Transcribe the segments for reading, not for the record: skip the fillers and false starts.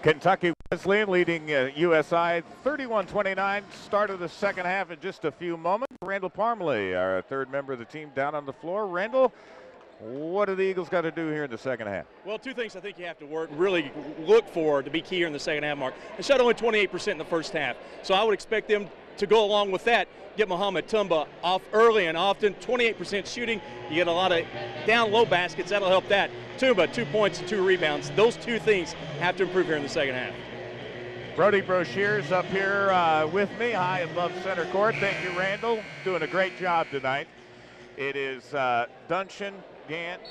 Kentucky Wesleyan leading USI 31-29. Start of the second half in just a few moments. Randall Parmley, our third member of the team, down on the floor. Randall, what do the Eagles got to do here in the second half? Well, two things I think you have to really look for to be key here in the second half, Mark. They shot only 28% in the first half, so I would expect them to go along with that, get Mohamed Tumba off early and often. 28% shooting, you get a lot of down low baskets, that'll help that. Tumba, 2 points and 2 rebounds. Those two things have to improve here in the second half. Brody Brochier's up here with me, high above center court. Thank you, Randall. Doing a great job tonight. It is Duncan, Gant,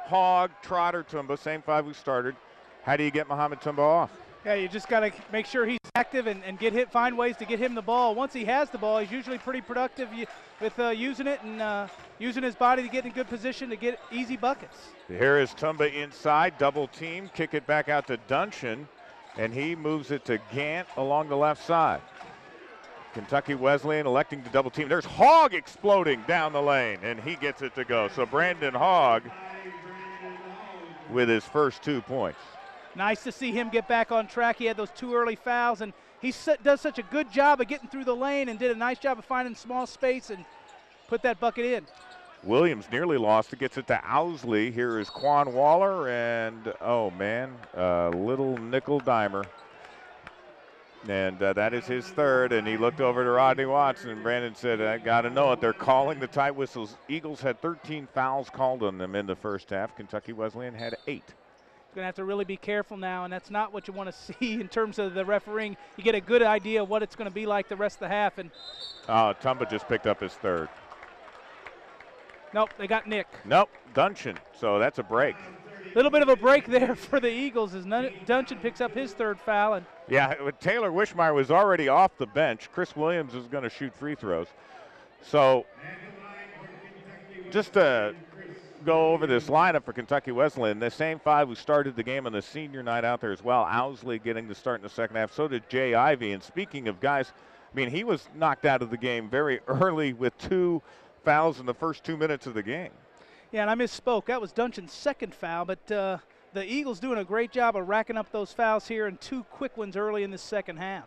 Hogg, Trotter, Tumba, same five we started. How do you get Mohamed Tumba off? Yeah, you just got to make sure he's active and find ways to get him the ball. Once he has the ball, he's usually pretty productive with using it and using his body to get in good position to get easy buckets. Here is Tumba inside, double team, kick it back out to Duncan, and he moves it to Gant along the left side. Kentucky Wesleyan electing to double team. There's Hogg exploding down the lane, and he gets it to go. So Brandon Hogg with his first 2 points. Nice to see him get back on track. He had those 2 early fouls, and he does such a good job of getting through the lane and did a nice job of finding small space and put that bucket in. Williams nearly lost it, gets it to Owsley. Here is Quan Waller, and oh man, little nickel dimer. And that is his third, and he looked over to Rodney Watson, and Brandon said, I got to know it. They're calling the tight whistles. Eagles had 13 fouls called on them in the first half. Kentucky Wesleyan had 8. Going to have to really be careful now, and that's not what you want to see in terms of the refereeing. You get a good idea of what it's going to be like the rest of the half. And Tumba just picked up his third. Nope, they got Nick. Nope, Duncan. So that's a break. A little bit of a break there for the Eagles as Duncan picks up his third foul. And yeah, Taylor Wishmeyer was already off the bench. Chris Williams is going to shoot free throws. So just to go over this lineup for Kentucky Wesleyan, the same five who started the game on the senior night out there as well. Owsley getting to start in the second half. So did Jay Ivey. And speaking of guys, I mean, he was knocked out of the game very early with 2 fouls in the first 2 minutes of the game. Yeah, and I misspoke. That was Duncan's second foul, but the Eagles doing a great job of racking up those fouls here and 2 quick ones early in the second half.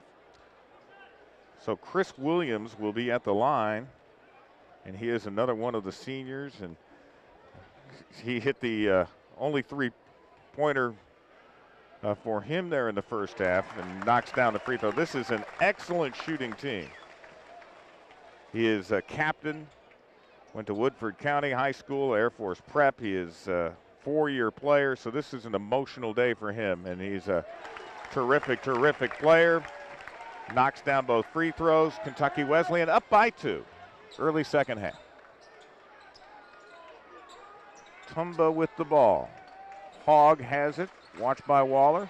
So Chris Williams will be at the line, and he is another one of the seniors, and he hit the only 3-pointer for him there in the first half and knocks down the free throw. This is an excellent shooting team. He is a captain, went to Woodford County High School, Air Force Prep. He is a 4-year player, so this is an emotional day for him, and he's a terrific, terrific player. Knocks down both free throws. Kentucky Wesleyan up by 2, early second half. Tumba with the ball. Hogg has it, watched by Waller.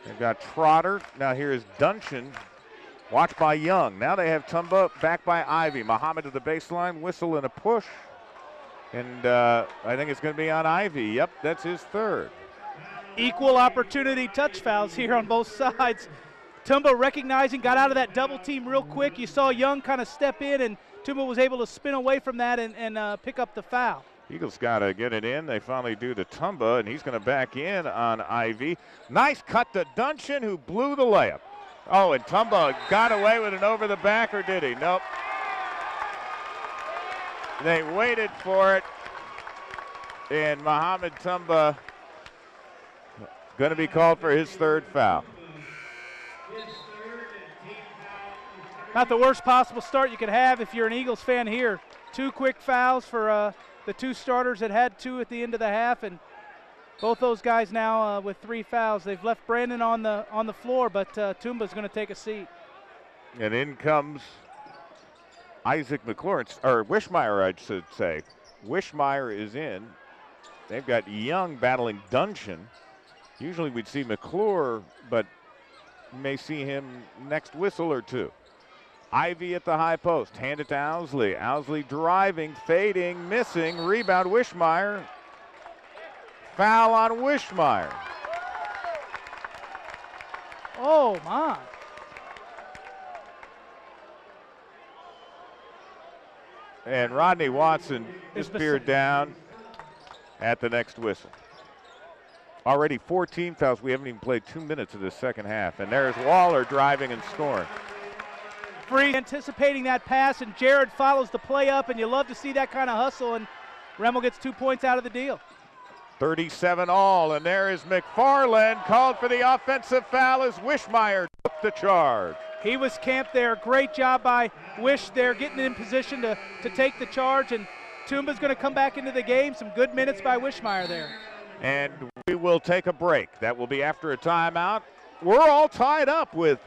They've got Trotter. Now here is Duncan, watched by Young. Now they have Tumba back by Ivy. Muhammad to the baseline, whistle and a push. And I think it's going to be on Ivy. Yep, that's his third. Equal opportunity touch fouls here on both sides. Tumba recognizing, got out of that double team real quick. You saw Young kind of step in, and Tumba was able to spin away from that and pick up the foul. Eagles got to get it in. They finally do to Tumba, and he's going to back in on Ivy. Nice cut to Duncan, who blew the layup. Oh, and Tumba got away with an over the back, or did he? Nope. They waited for it, and Mohamed Tumba going to be called for his third foul. Not the worst possible start you could have if you're an Eagles fan here. 2 quick fouls for the 2 starters that had 2 at the end of the half, and both those guys now with 3 fouls. They've left Brandon on the floor, but Tumba's going to take a seat. And in comes Isaac McClure, or Wishmeyer, I should say. Wishmeyer is in. They've got Young battling Duncan. Usually we'd see McClure, but you may see him next whistle or 2. Ivy at the high post, hand it to Owsley. Owsley driving, fading, missing, rebound Wishmeyer. Foul on Wishmeyer. Oh my. And Rodney Watson just peered down at the next whistle. Already 4 team fouls. We haven't even played 2 minutes of this second half. And there's Waller driving and scoring. Free anticipating that pass, and Jared follows the play up, and you love to see that kind of hustle, and Remmel gets 2 points out of the deal. 37 all, and there is McFarland called for the offensive foul as Wishmeyer took the charge. He was camped there. Great job by Wish there, getting in position to take the charge, and Toomba's going to come back into the game. Some good minutes by Wishmeyer there. And we will take a break. That will be after a timeout. We're all tied up with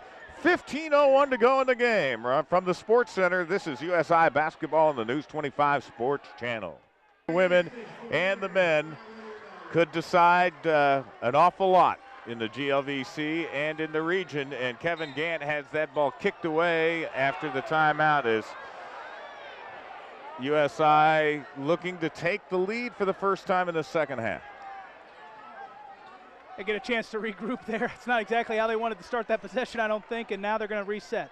15:01 to go in the game. From the Sports Center, this is USI Basketball on the News 25 Sports Channel. The women and the men could decide an awful lot in the GLVC and in the region, and Kevin Gant has that ball kicked away after the timeout as USI looking to take the lead for the first time in the second half. They get a chance to regroup there. It's not exactly how they wanted to start that possession, I don't think, and now they're going to reset.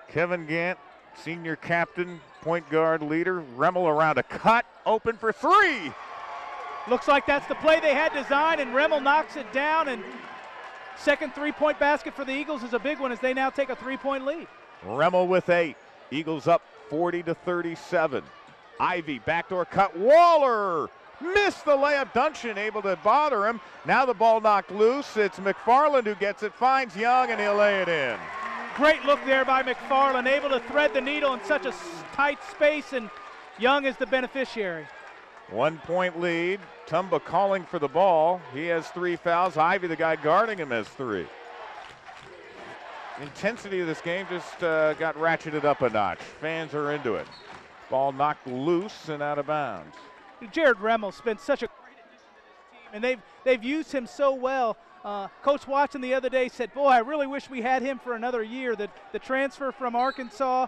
Kevin Gant, senior captain, point guard leader. Remmel around a cut, open for three. Looks like that's the play they had designed, and Remmel knocks it down, and second three-point basket for the Eagles is a big one as they now take a three-point lead. Remmel with 8. Eagles up 40-37. Ivy, backdoor cut. Waller missed the layup. Duncan able to bother him. Now the ball knocked loose. It's McFarland who gets it, finds Young, and he'll lay it in. Great look there by McFarland, able to thread the needle in such a tight space, and Young is the beneficiary. 1 point lead. Tumba calling for the ball. He has 3 fouls. Ivy, the guy guarding him, has 3. Intensity of this game just got ratcheted up a notch. Fans are into it. Ball knocked loose and out of bounds. Jared Remmel spent such a great addition to this team, and they've used him so well. Coach Watson the other day said, boy, I really wish we had him for another year. The transfer from Arkansas,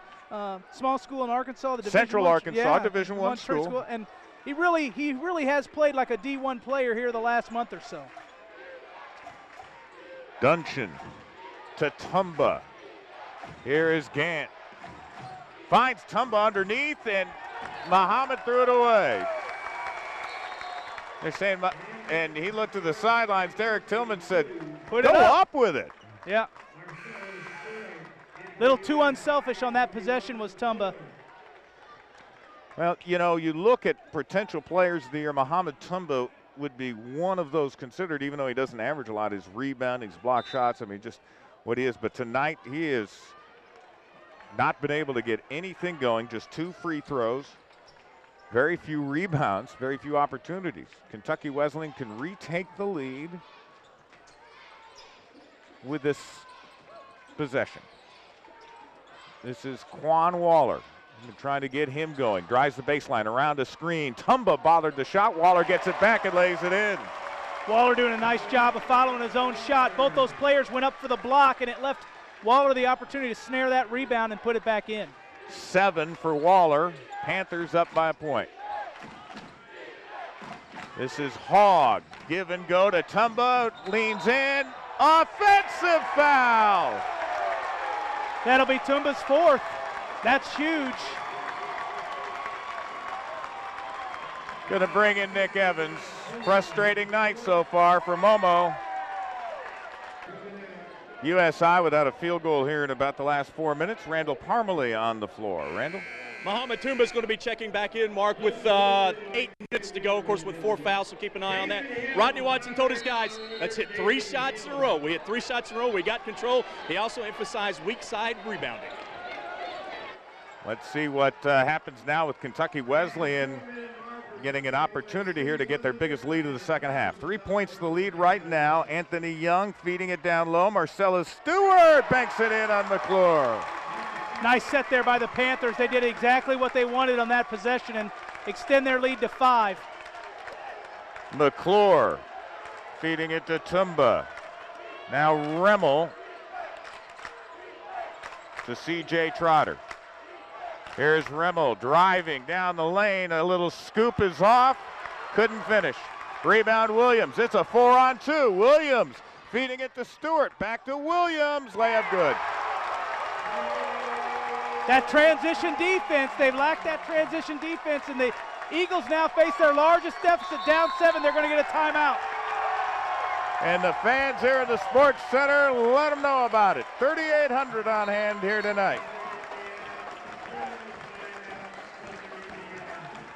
small school in Arkansas, the Central Arkansas, Division I school. And he really has played like a D1 player here the last month or so. Duncan to Tumba. Here is Gant. Finds Tumba underneath, and Muhammad threw it away. They're saying, and he looked to the sidelines. Derek Tillman said, go up with it. Yeah. Little too unselfish on that possession was Tumba. Well, you know, you look at potential players of the year. Muhammad Tumba would be one of those considered, even though he doesn't average a lot. His rebounding, his block shots, I mean, just what he is. But tonight, he has not been able to get anything going, just 2 free throws. Very few rebounds, very few opportunities. Kentucky Wesleyan can retake the lead with this possession. This is Quan Waller. Trying to get him going. Drives the baseline around a screen. Tumba bothered the shot. Waller gets it back and lays it in. Waller doing a nice job of following his own shot. Both those players went up for the block, and it left Waller the opportunity to snare that rebound and put it back in. 7 for Waller. Panthers up by a point. This is Hogg. Give and go to Tumba. Leans in. Offensive foul. That'll be Tumba's 4th. That's huge. Going to bring in Nick Evans. Frustrating night so far for Momo. USI without a field goal here in about the last 4 minutes. Randall Parmalee on the floor. Randall? Muhammad Tumba is going to be checking back in, Mark, with 8 minutes to go, of course, with 4 fouls, so keep an eye on that. Rodney Watson told his guys, let's hit 3 shots in a row. We hit 3 shots in a row. We got control. He also emphasized weak side rebounding. Let's see what happens now with Kentucky Wesleyan getting an opportunity here to get their biggest lead of the second half. 3 points to the lead right now. Anthony Young feeding it down low. Marcellus Stewart banks it in on McClure. Nice set there by the Panthers. They did exactly what they wanted on that possession and extend their lead to 5. McClure feeding it to Tumba. Now Remmel to C.J. Trotter. Here's Remmel driving down the lane. A little scoop is off. Couldn't finish. Rebound Williams. It's a 4-on-2. Williams feeding it to Stewart. Back to Williams. Layup good. That transition defense, they've lacked that transition defense, and the Eagles now face their largest deficit, down 7. They're going to get a timeout. And the fans here in the Sports Center, let them know about it. 3,800 on hand here tonight.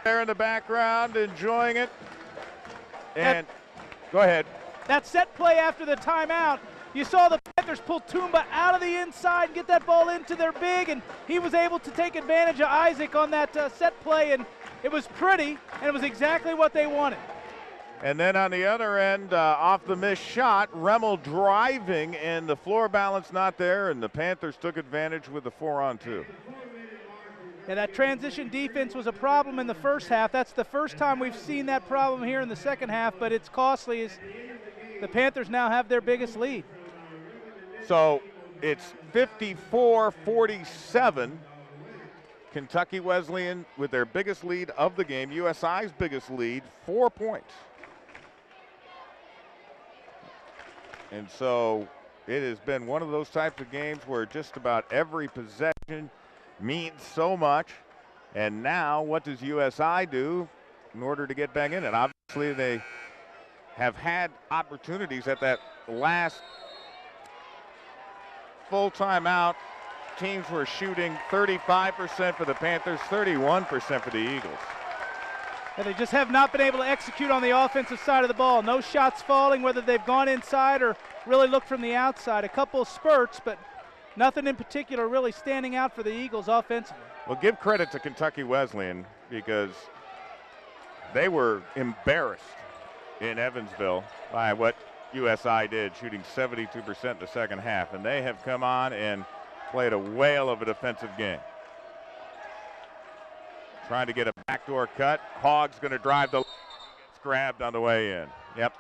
There in the background, enjoying it. And go ahead. That set play after the timeout, you saw the Panthers pull Tumba out of the inside and get that ball into their big, and he was able to take advantage of Isaac on that set play, and it was pretty, and it was exactly what they wanted. And then on the other end, off the missed shot, Remmel driving, and the floor balance not there, and the Panthers took advantage with the 4-on-2. Yeah, that transition defense was a problem in the first half. That's the first time we've seen that problem here in the second half, but it's costly as the Panthers now have their biggest lead. So it's 54-47. Kentucky Wesleyan with their biggest lead of the game, USI's biggest lead, 4 points. And so it has been one of those types of games where just about every possession means so much. And now what does USI do in order to get back in it? Obviously they have had opportunities at that last full timeout. Teams were shooting 35% for the Panthers, 31% for the Eagles. And they just have not been able to execute on the offensive side of the ball. No shots falling, whether they've gone inside or really looked from the outside. A couple of spurts, but nothing in particular really standing out for the Eagles offensively. Well, give credit to Kentucky Wesleyan because they were embarrassed in Evansville by what USI did, shooting 72% in the second half. And they have come on and played a whale of a defensive game. Trying to get a backdoor cut. Hogg's going to drive the. Gets grabbed on the way in. Yep.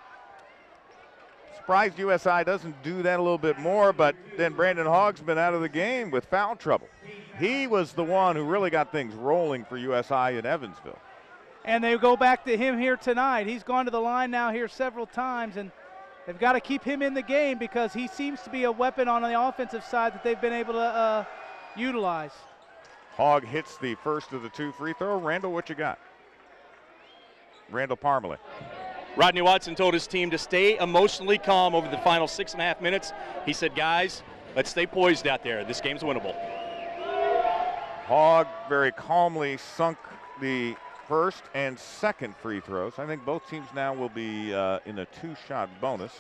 Surprised USI doesn't do that a little bit more, but then Brandon Hogg's been out of the game with foul trouble. He was the one who really got things rolling for USI in Evansville. And they go back to him here tonight. He's gone to the line now here several times, and they've got to keep him in the game because he seems to be a weapon on the offensive side that they've been able to utilize. Hogg hits the first of the 2 free throw. Randall, what you got? Randall Parmalee. Rodney Watson told his team to stay emotionally calm over the final 6.5 minutes. He said, guys, let's stay poised out there. This game's winnable. Hogg very calmly sunk the first and second free throws. I think both teams now will be in a 2-shot bonus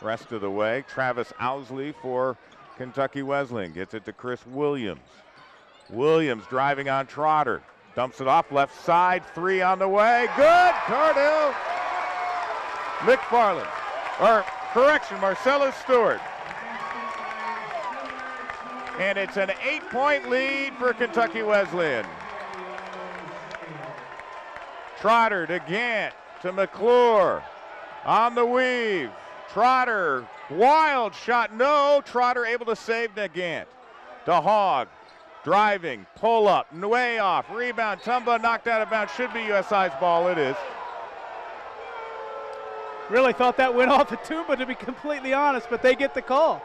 rest of the way. Travis Owsley for Kentucky Wesleyan gets it to Chris Williams. Williams driving on Trotter. Dumps it off left side. 3 on the way. Good. Cardell McFarland. Or correction, Marcellus Stewart. And it's an 8-point lead for Kentucky Wesleyan. Trotter to Gant to McClure. On the weave. Trotter. Wild shot. No. Trotter able to save Gant. To Hogg. Driving, pull up, way off, rebound, Tumba knocked out of bounds. Should be USI's ball. It is. Really thought that went off of Tumba, to be completely honest, but they get the call.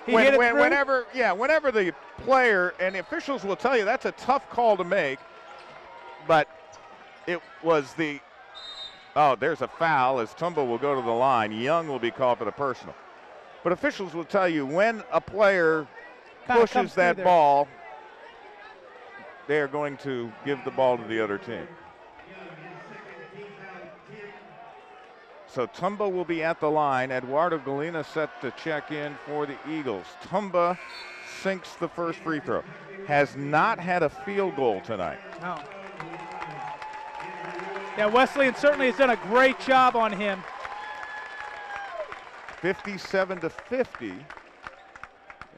Whenever the player, and the officials will tell you that's a tough call to make, but it was the. Oh, there's a foul as Tumba will go to the line. Young will be called for the personal. But officials will tell you when a player pushes that ball, they are going to give the ball to the other team. So Tumba will be at the line. Eduardo Galena set to check in for the Eagles. Tumba sinks the first free throw. Has not had a field goal tonight. No. Yeah, Wesleyan certainly has done a great job on him. 57-50.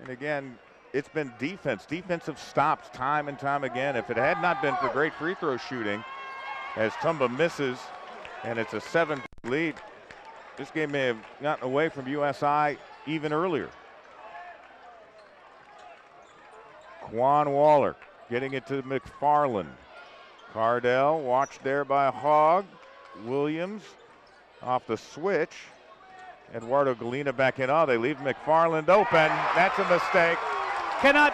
And again, it's been defensive stops time and time again. If it had not been for great free throw shooting, as Tumba misses, and it's a 7 lead, this game may have gotten away from USI even earlier. Quan Waller getting it to McFarland. Cardell watched there by Hogg. Williams off the switch. Eduardo Galena back in. Oh, they leave McFarland open. That's a mistake. Cannot do